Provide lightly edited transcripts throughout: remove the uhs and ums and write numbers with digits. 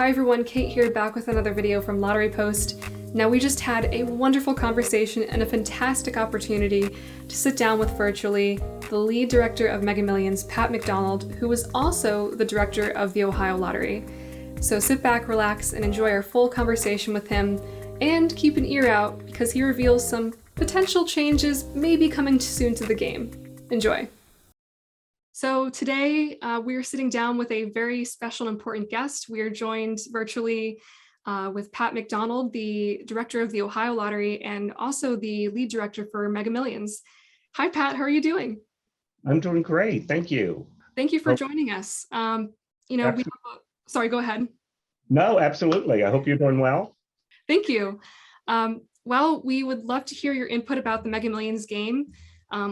Hi everyone, Kate here, back with another video from Lottery Post. Now, we just had a wonderful conversation and a fantastic opportunity to sit down with virtually the lead director of Mega Millions, Pat McDonald, who was also the director of the Ohio Lottery. So sit back, relax, and enjoy our full conversation with him, and keep an ear out because he reveals some potential changes maybe coming soon to the game. Enjoy. So today we are sitting down with a very special and important guest. We are joined virtually with Pat McDonald, the director of the Ohio Lottery and also the lead director for Mega Millions. Hi, Pat. How are you doing? I'm doing great. Thank you. Thank you for Oh, joining us. absolutely. Sorry, go ahead. No, absolutely. I hope you're doing well. Thank you. Well, we would love to hear your input about the Mega Millions game.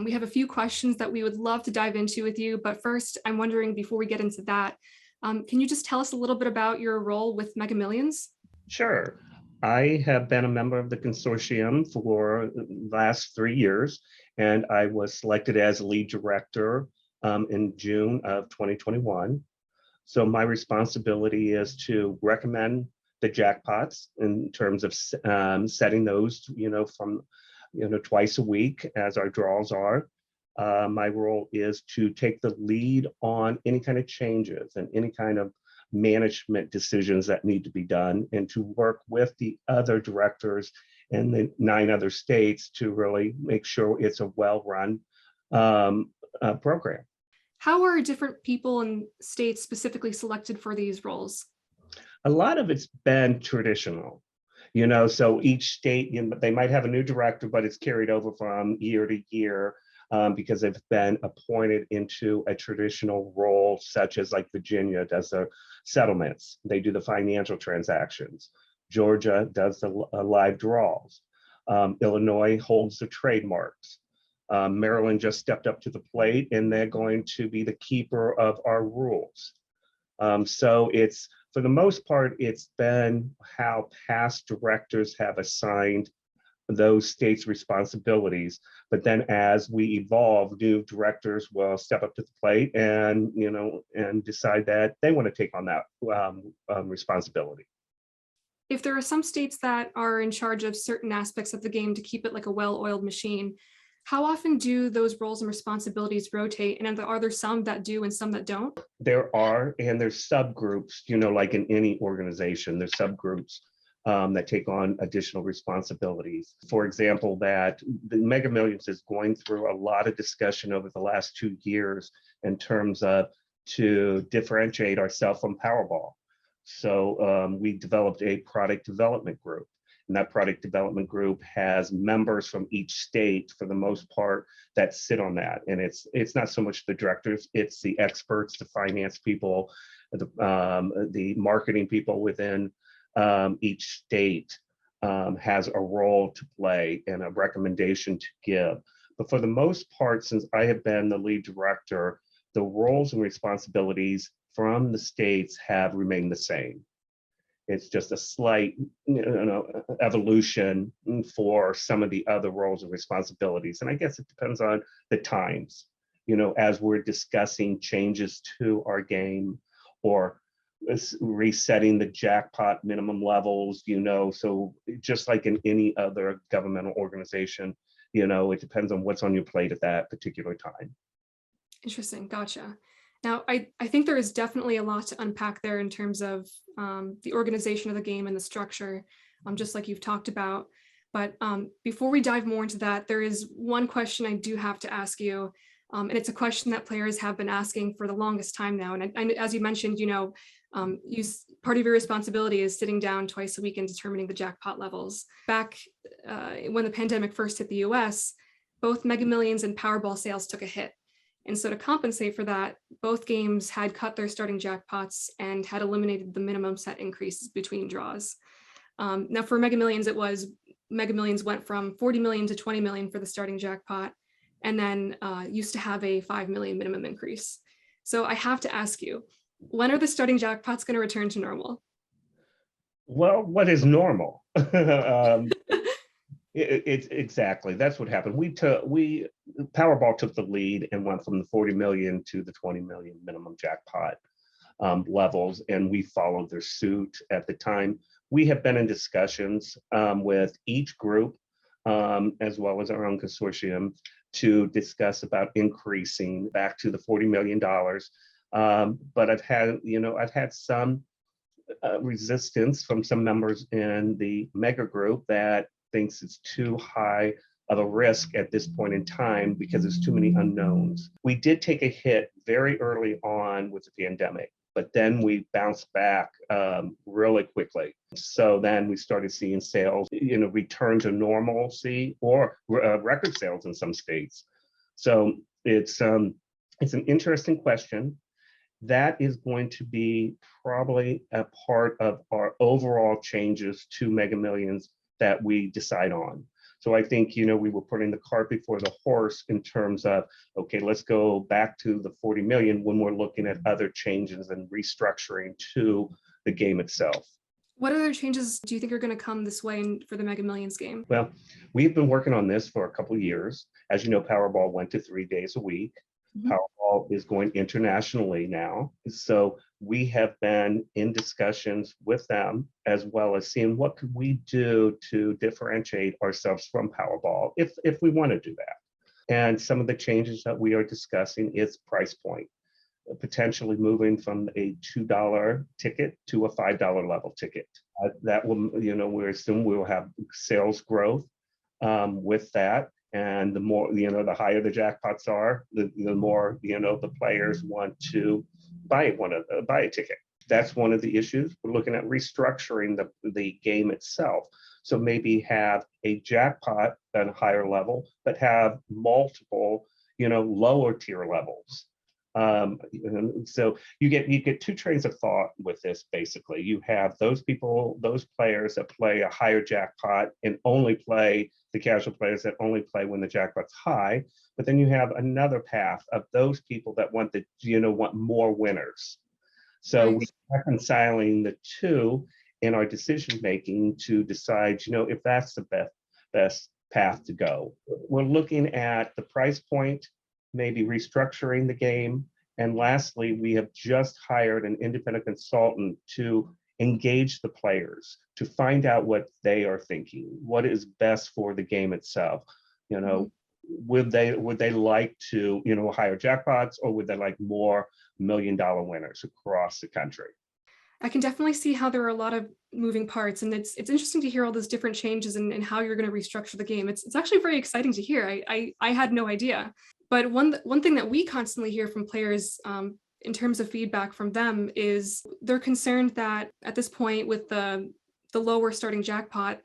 We have a few questions that we would love to dive into with you, but first, I'm wondering, before we get into that, can you just tell us a little bit about your role with Mega Millions? Sure. I have been a member of the consortium for the last 3 years, and I was selected as lead director in June of 2021. So my responsibility is to recommend the jackpots in terms of setting those, from twice a week as our draws are. My role is to take the lead on any kind of changes and any kind of management decisions that need to be done, and to work with the other directors in the 9 other states to really make sure it's a well-run program. How are different people and states specifically selected for these roles? A lot of it's been traditional. So each state, they might have a new director, but it's carried over from year to year because they've been appointed into a traditional role, such as like Virginia does the settlements, they do the financial transactions. Georgia does the live draws. Illinois holds the trademarks. Maryland just stepped up to the plate, and they're going to be the keeper of our rules. So it's, for the most part, it's been how past directors have assigned those states' responsibilities. But then as we evolve, new directors will step up to the plate and, and decide that they want to take on that responsibility. If there are some states that are in charge of certain aspects of the game to keep it like a well-oiled machine, how often do those roles and responsibilities rotate? And are there some that do and some that don't? There are, and there's subgroups, like in any organization, there's subgroups that take on additional responsibilities. For example, that the Mega Millions is going through a lot of discussion over the last 2 years in terms of to differentiate ourselves from Powerball. So we developed a product development group. And that product development group has members from each state, for the most part, that sit on that. And it's not so much the directors, it's the experts, the finance people, the marketing people within each state has a role to play and a recommendation to give. But for the most part, since I have been the lead director, the roles and responsibilities from the states have remained the same. It's just a slight evolution for some of the other roles and responsibilities. And I guess it depends on the times, as we're discussing changes to our game or resetting the jackpot minimum levels, so just like in any other governmental organization, it depends on what's on your plate at that particular time. Interesting. Gotcha. Now, I think there is definitely a lot to unpack there in terms of the organization of the game and the structure, just like you've talked about. But before we dive more into that, there is one question I do have to ask you. And it's a question that players have been asking for the longest time now. And as you mentioned, part of your responsibility is sitting down twice a week and determining the jackpot levels. Back when the pandemic first hit the US, both Mega Millions and Powerball sales took a hit. And so to compensate for that, both games had cut their starting jackpots and had eliminated the minimum set increases between draws. Now for Mega Millions, Mega Millions went from 40 million to 20 million for the starting jackpot, and then used to have a 5 million minimum increase. So I have to ask you, when are the starting jackpots going to return to normal? Well, what is normal? It's exactly, that's what happened. Powerball took the lead and went from the 40 million to the 20 million minimum jackpot. levels, and we followed their suit at the time. We have been in discussions with each group, as well as our own consortium, to discuss about increasing back to the $40 million. But I've had some resistance from some members in the mega group that thinks it's too high of a risk at this point in time because there's too many unknowns. We did take a hit very early on with the pandemic, but then we bounced back really quickly. So then we started seeing sales, return to normalcy or record sales in some states. So it's an interesting question. That is going to be probably a part of our overall changes to Mega Millions that we decide on. So I think, we were putting the cart before the horse in terms of, okay, let's go back to the 40 million when we're looking at other changes and restructuring to the game itself. What other changes do you think are going to come this way for the Mega Millions game? Well, we've been working on this for a couple of years. As you know, Powerball went to 3 days a week. Mm-hmm. Powerball is going internationally now. So we have been in discussions with them, as well as seeing what could we do to differentiate ourselves from Powerball if we want to do that. And some of the changes that we are discussing is price point, potentially moving from a $2 ticket to a $5 level ticket. That will, we assume we will have sales growth with that. And the more, the higher the jackpots are, the more, the players want to buy a ticket. That's one of the issues. We're looking at restructuring the game itself. So maybe have a jackpot at a higher level, but have multiple, lower tier levels. So you get two trains of thought with this. Basically, you have those players that play a higher jackpot and only play the casual players that only play when the jackpot's high. But then you have another path of those people that want want more winners. So we're reconciling the two in our decision making to decide, if that's the best path to go. We're looking at the price point, maybe restructuring the game. And lastly, we have just hired an independent consultant to engage the players, to find out what they are thinking, what is best for the game itself. Would they like to, higher jackpots, or would they like more $1 million winners across the country? I can definitely see how there are a lot of moving parts, and it's interesting to hear all those different changes and how you're going to restructure the game. It's actually very exciting to hear. I had no idea. But one thing that we constantly hear from players in terms of feedback from them is they're concerned that at this point with the lower starting jackpot,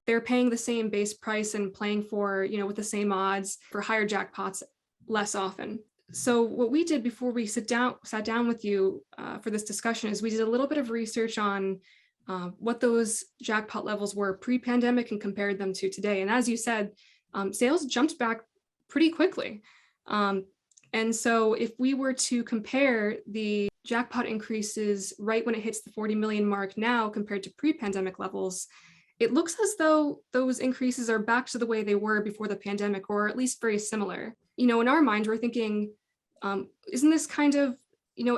they're paying the same base price and playing for, with the same odds for higher jackpots less often. So what we did before we sat down with you for this discussion is we did a little bit of research on what those jackpot levels were pre-pandemic and compared them to today. And as you said, sales jumped back pretty quickly. And so if we were to compare the jackpot increases right when it hits the 40 million mark now compared to pre-pandemic levels, it looks as though those increases are back to the way they were before the pandemic, or at least very similar. In our mind, we're thinking, isn't this kind of,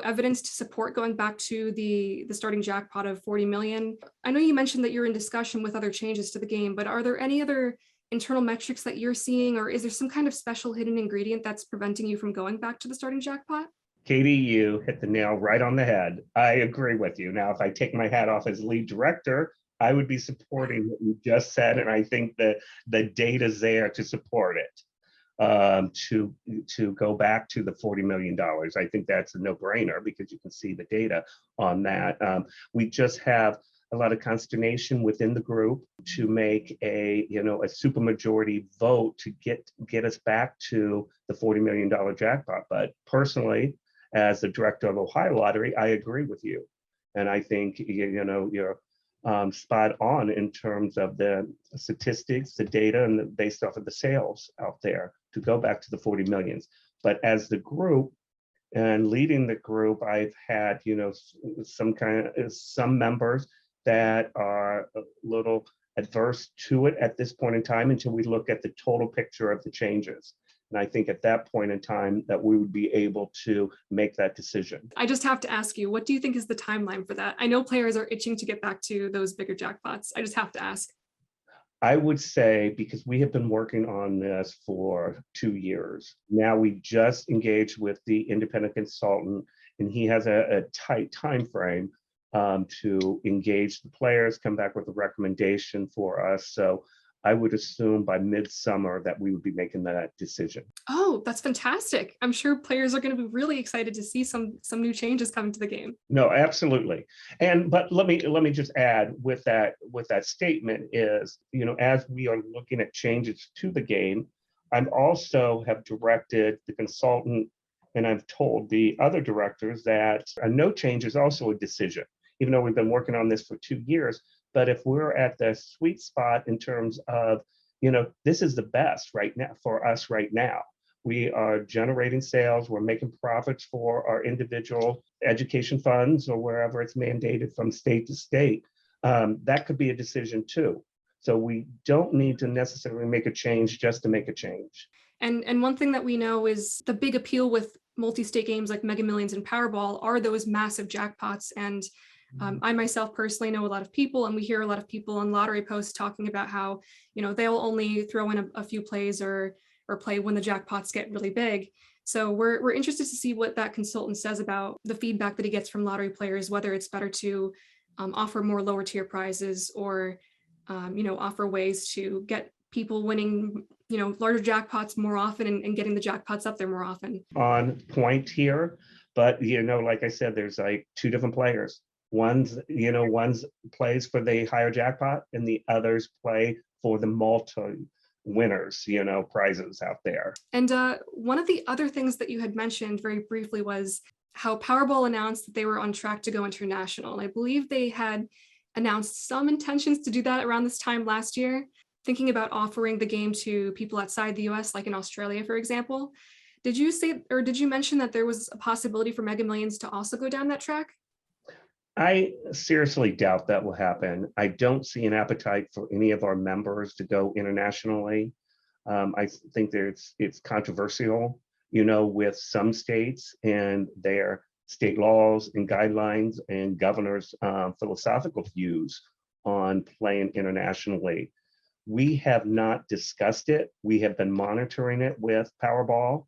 evidence to support going back to the starting jackpot of 40 million? I know you mentioned that you're in discussion with other changes to the game, but are there any other internal metrics that you're seeing, or is there some kind of special hidden ingredient that's preventing you from going back to the starting jackpot? Katie, you hit the nail right on the head. I agree with you. Now, if I take my hat off as lead director, I would be supporting what you just said, and I think that the data's there to support it. To go back to the $40 million. I think that's a no-brainer because you can see the data on that. We just have a lot of consternation within the group to make a supermajority vote to get us back to the $40 million jackpot. But personally, as the director of Ohio Lottery, I agree with you, and I think you're spot on in terms of the statistics, the data, and based off of the sales out there to go back to the 40 millions. But as the group and leading the group, I've had some members that are a little adverse to it at this point in time until we look at the total picture of the changes. And I think at that point in time that we would be able to make that decision. I just have to ask you, what do you think is the timeline for that? I know players are itching to get back to those bigger jackpots. I just have to ask. I would say, because we have been working on this for 2 years. Now we just engaged with the independent consultant, and he has a tight time frame to engage the players, come back with a recommendation for us. So I would assume by midsummer that we would be making that decision. Oh, that's fantastic. I'm sure players are going to be really excited to see some new changes coming to the game. No, absolutely. But let me just add with that statement is, as we are looking at changes to the game, I'm also have directed the consultant and I've told the other directors that a no change is also a decision, even though we've been working on this for 2 years. But if we're at the sweet spot in terms of, this is the best right now for us right now. We are generating sales, we're making profits for our individual education funds or wherever it's mandated from state to state. That could be a decision too. So we don't need to necessarily make a change just to make a change. And one thing that we know is the big appeal with multi-state games like Mega Millions and Powerball are those massive jackpots. And I myself personally know a lot of people, and we hear a lot of people on lottery posts talking about how, they'll only throw in a few plays or play when the jackpots get really big. So we're interested to see what that consultant says about the feedback that he gets from lottery players, whether it's better to offer more lower tier prizes or, offer ways to get people winning, larger jackpots more often and getting the jackpots up there more often. On point here, but like I said, there's like two different players. One's plays for the higher jackpot and the others play for the multi winners, prizes out there. And one of the other things that you had mentioned very briefly was how Powerball announced that they were on track to go international. And I believe they had announced some intentions to do that around this time last year, thinking about offering the game to people outside the US, like in Australia, for example. Did you mention that there was a possibility for Mega Millions to also go down that track? I seriously doubt that will happen. I don't see an appetite for any of our members to go internationally. I think it's controversial, with some states and their state laws and guidelines and governors' philosophical views on playing internationally. We have not discussed it. We have been monitoring it with Powerball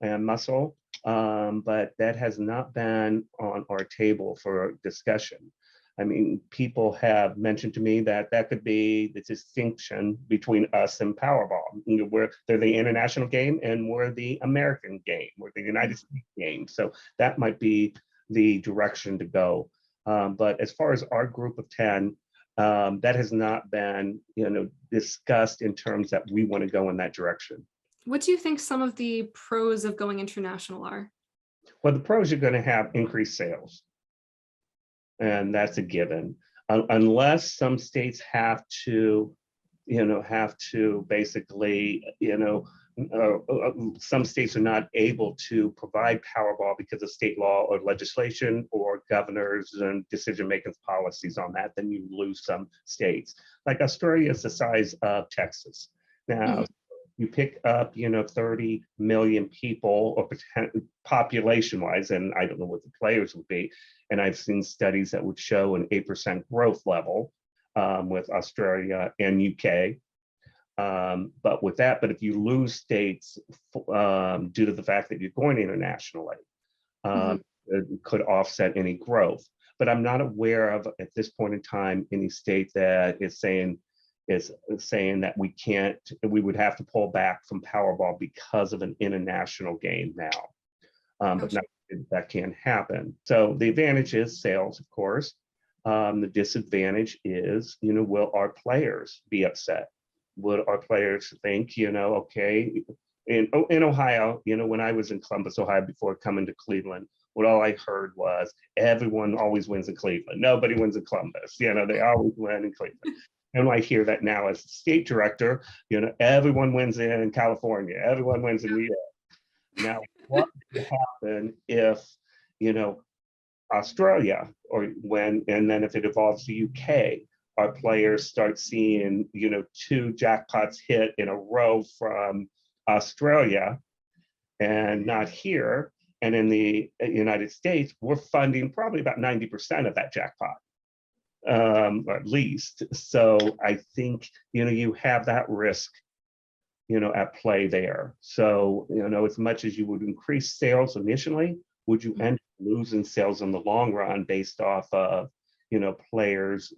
and Muscle, but that has not been on our table for discussion. I mean, people have mentioned to me that could be the distinction between us and Powerball. Where they're the international game and we're the American game, we're the United States game. So that might be the direction to go. But as far as our group of 10, that has not been, discussed in terms that we want to go in that direction. What do you think some of the pros of going international are? Well, the pros are going to have increased sales, and that's a given. Unless some states have to basically, some states are not able to provide Powerball because of state law or legislation or governors and decision-making policies on that, then you lose some states. Like Australia is the size of Texas. Now, you pick up, 30 million people or population-wise, and I don't know what the players would be. And I've seen studies that would show an 8% growth level with Australia and UK. But if you lose states due to the fact that you're going internationally, it could offset any growth. But I'm not aware of, at this point in time, any state that is saying that we would have to pull back from Powerball because of an international game now. But not, that can happen. So the advantage is sales, of course. The disadvantage is, will our players be upset? Would our players think, okay, in Ohio, when I was in Columbus, Ohio, before coming to Cleveland, what all I heard was everyone always wins in Cleveland. Nobody wins in Columbus. They always win in Cleveland. And I hear that now as state director, everyone wins in California, everyone wins in New York. Now, what would happen if, Australia and then if it evolves to UK, our players start seeing, 2 jackpots hit in a row from Australia, and not here. And in the United States, we're funding probably about 90% of that jackpot, or at least. So I think, you have that risk, at play there. So, as much as you would increase sales initially, would you end up losing sales in the long run based off of, players,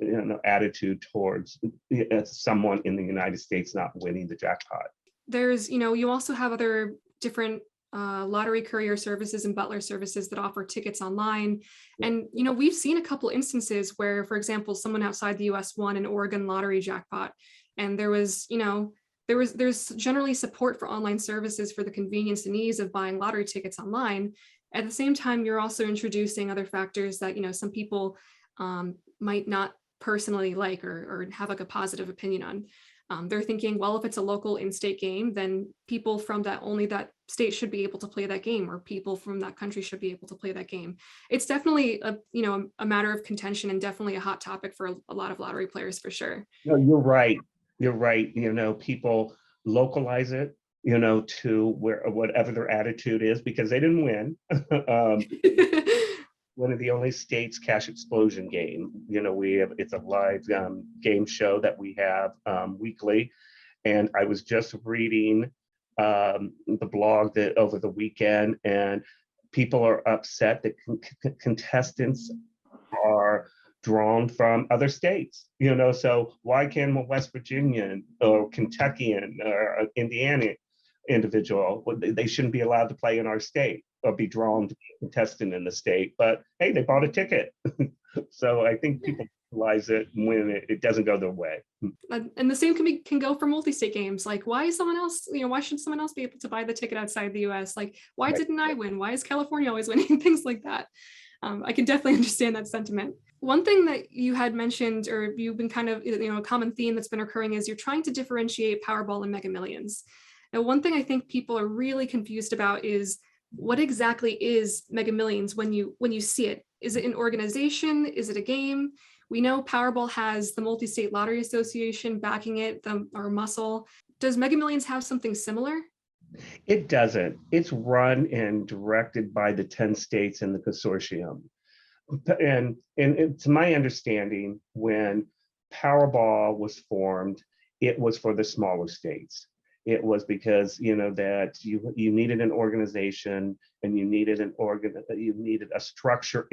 attitude towards someone in the United States not winning the jackpot? There's, you also have other different lottery courier services and butler services that offer tickets online. And, we've seen a couple instances where, for example, someone outside the US won an Oregon lottery jackpot. And there was, there's generally support for online services for the convenience and ease of buying lottery tickets online. At the same time, you're also introducing other factors that, some people might not personally like or have like a positive opinion on. They're thinking, well, if it's a local in-state game, then people from that state should be able to play that game, or people from that country should be able to play that game. It's definitely a matter of contention, and definitely a hot topic for a lot of lottery players for sure. No, you're right. You're right. People localize it, to whatever their attitude is, because they didn't win. One of the only states cash explosion game. It's a live game show that we have weekly. And I was just reading the blog that over the weekend, and people are upset that contestants are drawn from other states. So why can a West Virginian or Kentuckian or Indiana individual, they shouldn't be allowed to play in our state or be drawn to be a contestant in the state? But hey, they bought a ticket. So I think people realize it when it doesn't go their way. And the same can go for multi-state games. Like, why is someone else, why should someone else be able to buy the ticket outside the US? Like, why didn't I win? Why is California always winning? Things like that. I can definitely understand that sentiment. One thing that you had mentioned, or you've been kind of, a common theme that's been occurring, is you're trying to differentiate Powerball and Mega Millions. Now, one thing I think people are really confused about is, what exactly is Mega Millions when you see it? Is it an organization? Is it a game? We know Powerball has the Multi-State Lottery Association backing it, or muscle. Does Mega Millions have something similar? It doesn't. It's run and directed by the 10 states in the consortium. And to my understanding, when Powerball was formed, it was for the smaller states. It was because that you needed an organization, and you needed a structure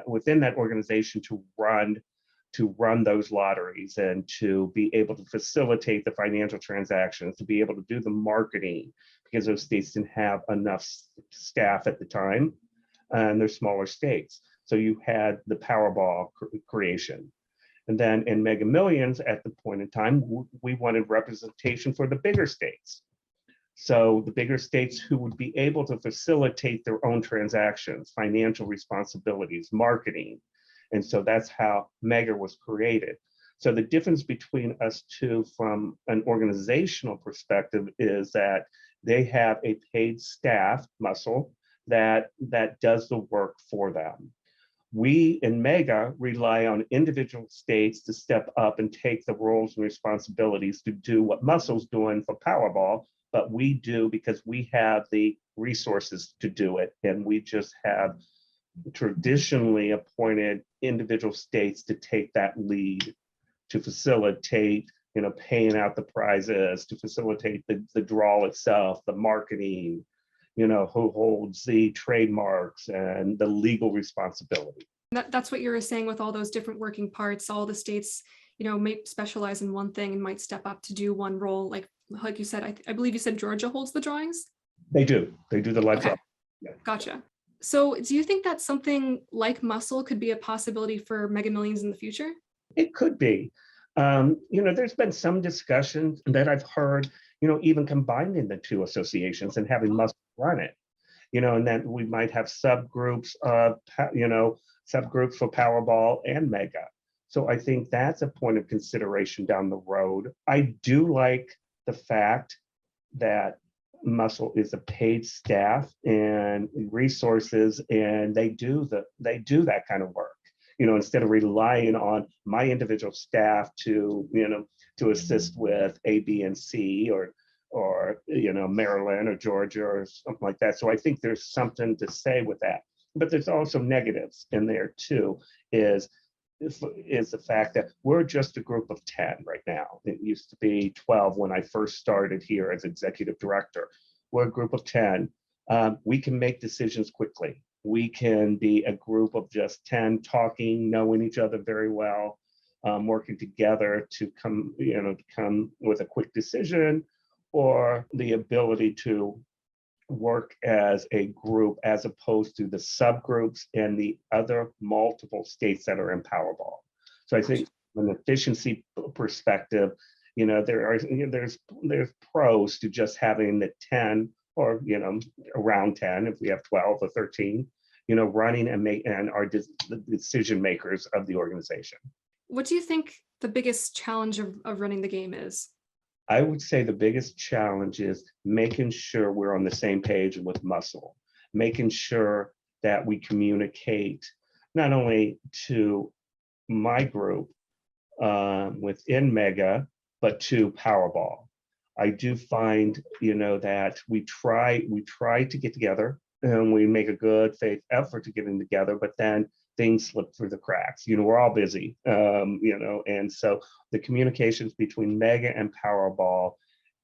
within that organization to run those lotteries, and to be able to facilitate the financial transactions, to be able to do the marketing, because those states didn't have enough staff at the time, and they're smaller states. So you had the Powerball creation. And then in Mega Millions, at the point in time, we wanted representation for the bigger states. So the bigger states who would be able to facilitate their own transactions, financial responsibilities, marketing. And so that's how Mega was created. So the difference between us two from an organizational perspective is that they have a paid staff muscle that does the work for them. We in Mega rely on individual states to step up and take the roles and responsibilities to do what Muscle's doing for Powerball, but we do because we have the resources to do it, and we just have traditionally appointed individual states to take that lead, to facilitate, paying out the prizes, to facilitate the draw itself, the marketing, who holds the trademarks and the legal responsibility. That's what you were saying with all those different working parts. All the states, may specialize in one thing and might step up to do one role. Like you said, I believe you said Georgia holds the drawings? They do. They do the live draw. Yeah. Gotcha. So do you think that something like Muscle could be a possibility for Mega Millions in the future? It could be. There's been some discussion that I've heard, even combining the two associations and having Muscle run it, and then we might have subgroups for Powerball and Mega. So I think that's a point of consideration down the road. I do like the fact that Muscle is a paid staff and resources, and they do that kind of work. Instead of relying on my individual staff to assist with A, B, and C, or or Maryland or Georgia or something like that. So I think there's something to say with that. But there's also negatives in there too. Is the fact that we're just a group of 10 right now. It used to be 12 when I first started here as executive director. We're a group of 10. We can make decisions quickly. We can be a group of just 10 talking, knowing each other very well, working together to come with a quick decision, or the ability to work as a group as opposed to the subgroups and the other multiple states that are in Powerball. So I think from an efficiency perspective, there's pros to just having the 10 or around 10 if we have 12 or 13, running and are the decision makers of the organization. What do you think the biggest challenge of running the game is? I would say the biggest challenge is making sure we're on the same page with muscle, making sure that we communicate not only to my group within Mega, but to Powerball. I do find, that we try to get together and we make a good faith effort to getting together, but then things slip through the cracks. We're all busy, and so the communications between Mega and Powerball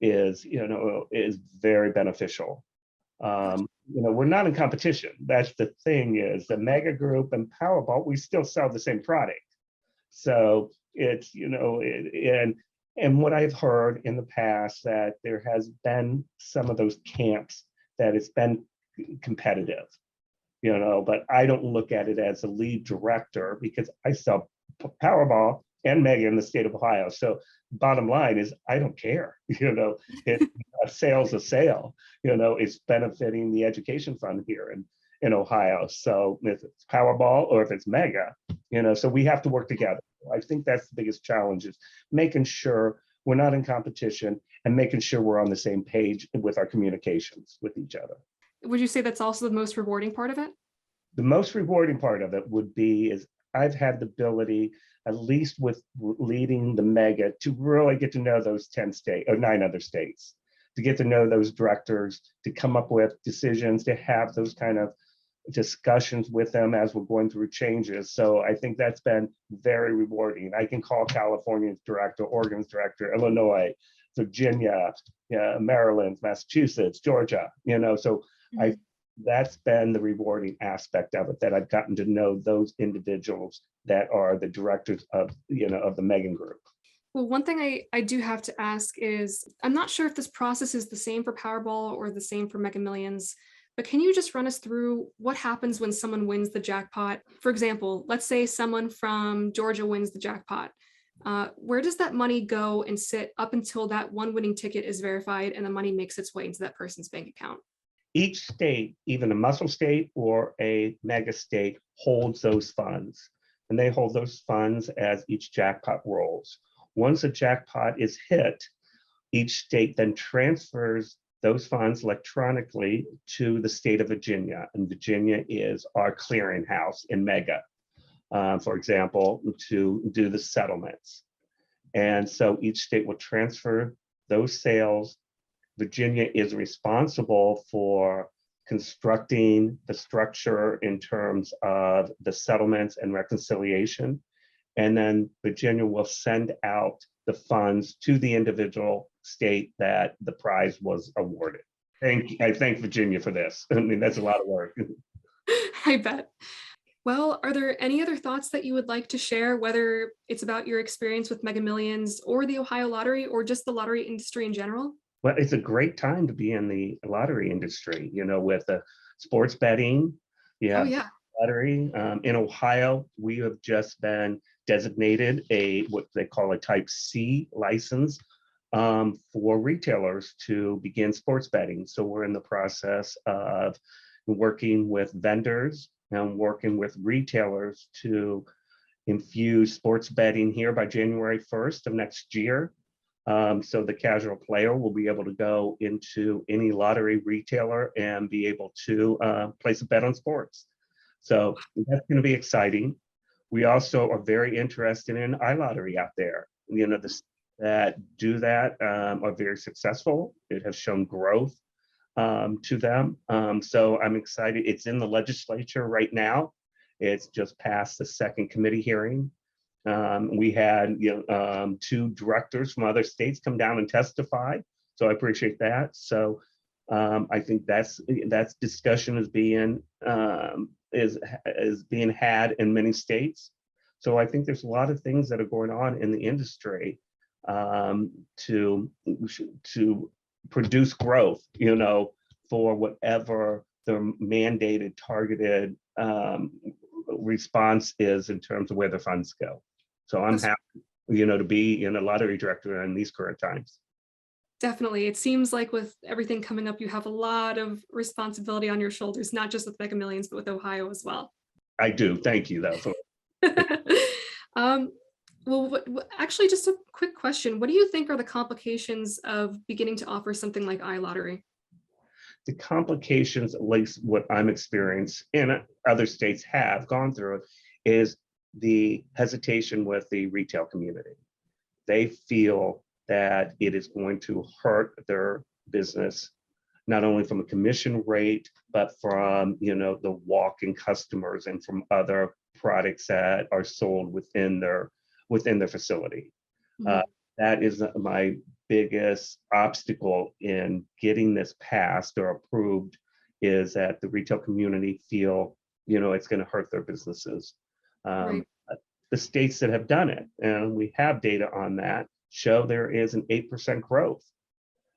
is very beneficial. We're not in competition. That's the thing, is the Mega group and Powerball, we still sell the same product. So it's, and what I've heard in the past, that there has been some of those camps that it's been competitive. But I don't look at it as a lead director because I sell Powerball and Mega in the state of Ohio. So bottom line is I don't care. If a sale's a sale, it's benefiting the education fund here in Ohio. So if it's Powerball or if it's Mega, so we have to work together. I think that's the biggest challenge, is making sure we're not in competition and making sure we're on the same page with our communications with each other. Would you say that's also the most rewarding part of it? The most rewarding part of it would be is I've had the ability, at least with leading the Mega, to really get to know those 10 states or 9 other states, to get to know those directors, to come up with decisions, to have those kind of discussions with them as we're going through changes. So I think that's been very rewarding. I can call California's director, Oregon's director, Illinois, Virginia, Maryland, Massachusetts, Georgia, so that's been the rewarding aspect of it, that I've gotten to know those individuals that are the directors of the Megan group. Well, one thing I do have to ask is, I'm not sure if this process is the same for Powerball or the same for Mega Millions, but can you just run us through what happens when someone wins the jackpot? For example, let's say someone from Georgia wins the jackpot. Where does that money go and sit up until that one winning ticket is verified and the money makes its way into that person's bank account? Each state, even a muscle state or a mega state, holds those funds, and they hold those funds as each jackpot rolls. Once a jackpot is hit, each state then transfers those funds electronically to the state of Virginia, and Virginia is our clearinghouse in Mega, for example, to do the settlements. And so each state will transfer those sales. Virginia is responsible for constructing the structure in terms of the settlements and reconciliation. And then Virginia will send out the funds to the individual state that the prize was awarded. I thank Virginia for this. I mean, that's a lot of work. I bet. Well, are there any other thoughts that you would like to share, whether it's about your experience with Mega Millions or the Ohio Lottery or just the lottery industry in general? Well, it's a great time to be in the lottery industry, with the sports betting. Oh, yeah. Lottery. In Ohio, we have just been designated what they call a Type C license for retailers to begin sports betting. So we're in the process of working with vendors and working with retailers to infuse sports betting here by January 1st of next year. So the casual player will be able to go into any lottery retailer and be able to place a bet on sports. So that's going to be exciting. We also are very interested in iLottery out there. The that do that are very successful. It has shown growth to them. So I'm excited. It's in the legislature right now. It's just passed the second committee hearing. We had two directors from other states come down and testify. So I appreciate that. So I think that's discussion is being had in many states. So I think there's a lot of things that are going on in the industry to produce growth, for whatever the mandated targeted response is in terms of where the funds go. So I'm That's happy, to be in a lottery director in these current times. definitely. It seems like with everything coming up, you have a lot of responsibility on your shoulders, not just with Mega Millions, but with Ohio as well. I do. Thank you, though. um, well, actually, just a quick question. What do you think are the complications of beginning to offer something like iLottery? The complications, at least what I'm experienced and other states have gone through, is the hesitation with the retail community. They feel that it is going to hurt their business, not only from a commission rate, but from the walk-in customers and from other products that are sold within their facility. Mhm. That is my biggest obstacle in getting this passed or approved, is that the retail community feel it's going to hurt their businesses. Right. The states that have done it, and we have data on that, show there is an 8% growth.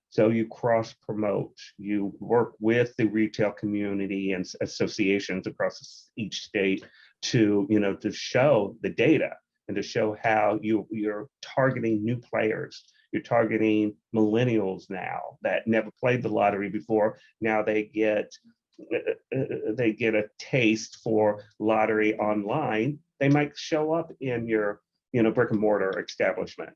So you cross promote, you work with the retail community and associations across each state to to show the data and to show how you're targeting new players. You're targeting millennials now that never played the lottery before. Now they get a taste for lottery online. They might show up in your brick and mortar establishment.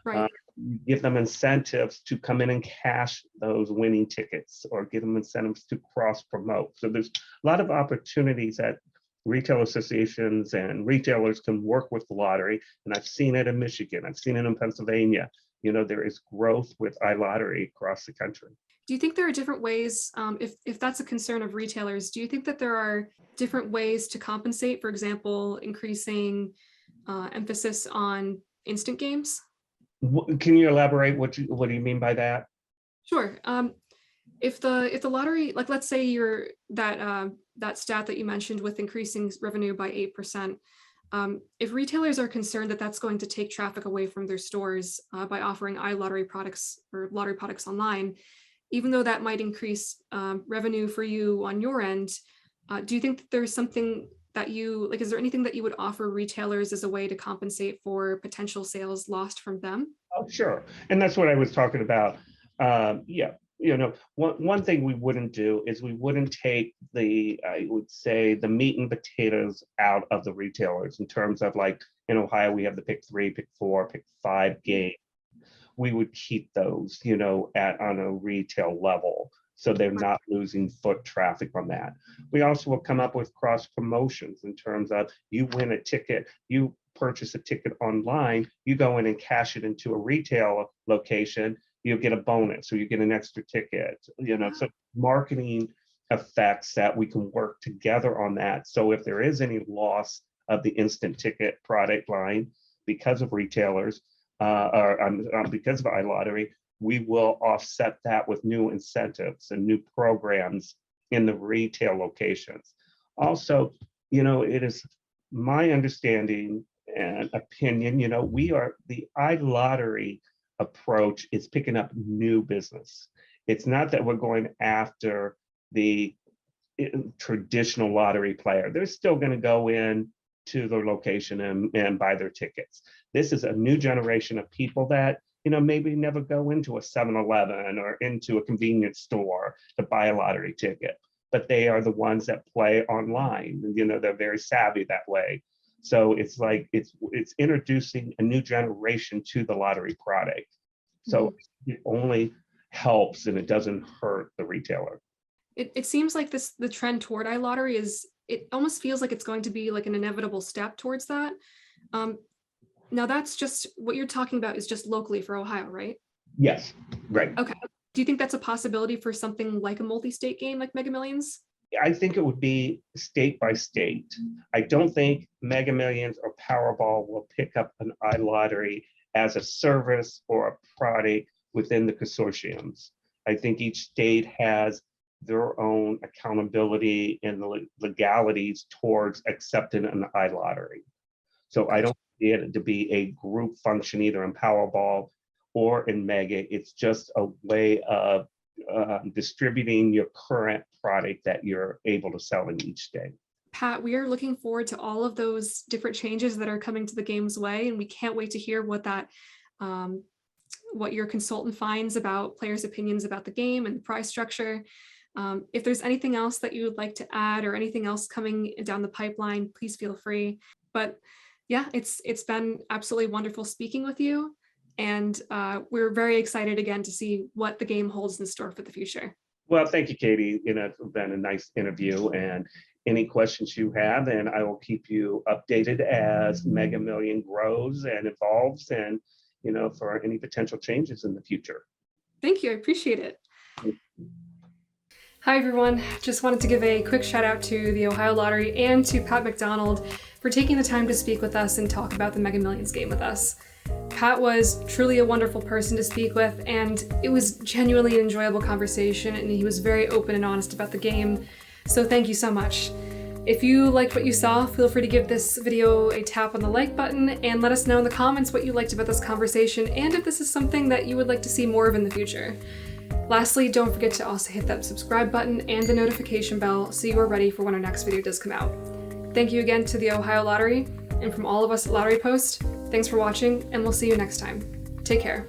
Right. You give them incentives to come in and cash those winning tickets, or give them incentives to cross promote. So there's a lot of opportunities that retail associations and retailers can work with the lottery. And I've seen it in Michigan. I've seen it in Pennsylvania. There is growth with iLottery across the country. Do you think there are different ways, if that's a concern of retailers, do you think that there are different ways to compensate, for example, increasing emphasis on instant games? Can you elaborate what do you mean by that? Sure. If the lottery, like let's say you're that stat that you mentioned with increasing revenue by 8%, if retailers are concerned that that's going to take traffic away from their stores by offering iLottery products or lottery products online, even though that might increase revenue for you on your end, do you think that there's something that you like? Is there anything that you would offer retailers as a way to compensate for potential sales lost from them? Oh, sure. And that's what I was talking about. Yeah, one thing we wouldn't do is we wouldn't take I would say, the meat and potatoes out of the retailers in terms of, like, in Ohio, we have the pick 3, pick 4, pick 5 game. We would keep those, on a retail level, so they're not losing foot traffic on that. We also will come up with cross promotions in terms of, you win a ticket, you purchase a ticket online, you go in and cash it into a retail location, you get a bonus, or you get an extra ticket. So marketing effects that we can work together on that. So if there is any loss of the instant ticket product line because of retailers, or because of iLottery, we will offset that with new incentives and new programs in the retail locations. Also, it is my understanding and opinion, the iLottery approach is picking up new business. It's not that we're going after the traditional lottery player. They're still going to go in to their location and buy their tickets. This is a new generation of people that maybe never go into a 7-Eleven or into a convenience store to buy a lottery ticket, but they are the ones that play online. They're very savvy that way. So it's like it's introducing a new generation to the lottery product. So it only helps and it doesn't hurt the retailer. It seems like the trend toward iLottery it almost feels like it's going to be like an inevitable step towards that. Um, Now that's just what you're talking about is just locally for Ohio, right? Yes, right. Okay. Do you think that's a possibility for something like a multi-state game like Mega Millions? I think it would be state by state. I don't think Mega Millions or Powerball will pick up an iLottery as a service or a product within the consortiums. I think each state has their own accountability and the legalities towards accepting an iLottery. So I Gotcha. don't see it to be a group function either in Powerball or in Mega. It's just a way of distributing your current product that you're able to sell in each state. Pat, we are looking forward to all of those different changes that are coming to the game's way, and we can't wait to hear um, what your consultant finds about players' opinions about the game and the prize structure. If there's anything else that you would like to add or anything else coming down the pipeline, please feel free. But yeah, it's been absolutely wonderful speaking with you, and we're very excited again to see what the game holds in store for the future. Well, thank you, Katie. It's been a nice interview, and any questions you have, and I will keep you updated as Mega Million grows and evolves, and for any potential changes in the future. Thank you. I appreciate it. Hi, everyone. Just wanted to give a quick shout out to the Ohio Lottery and to Pat McDonald for taking the time to speak with us and talk about the Mega Millions game with us. Pat was truly a wonderful person to speak with, and it was genuinely an enjoyable conversation, and he was very open and honest about the game. So thank you so much. If you liked what you saw, feel free to give this video a tap on the like button and let us know in the comments what you liked about this conversation and if this is something that you would like to see more of in the future. Lastly, don't forget to also hit that subscribe button and the notification bell so you are ready for when our next video does come out. Thank you again to the Ohio Lottery, and from all of us at Lottery Post, thanks for watching, and we'll see you next time. Take care.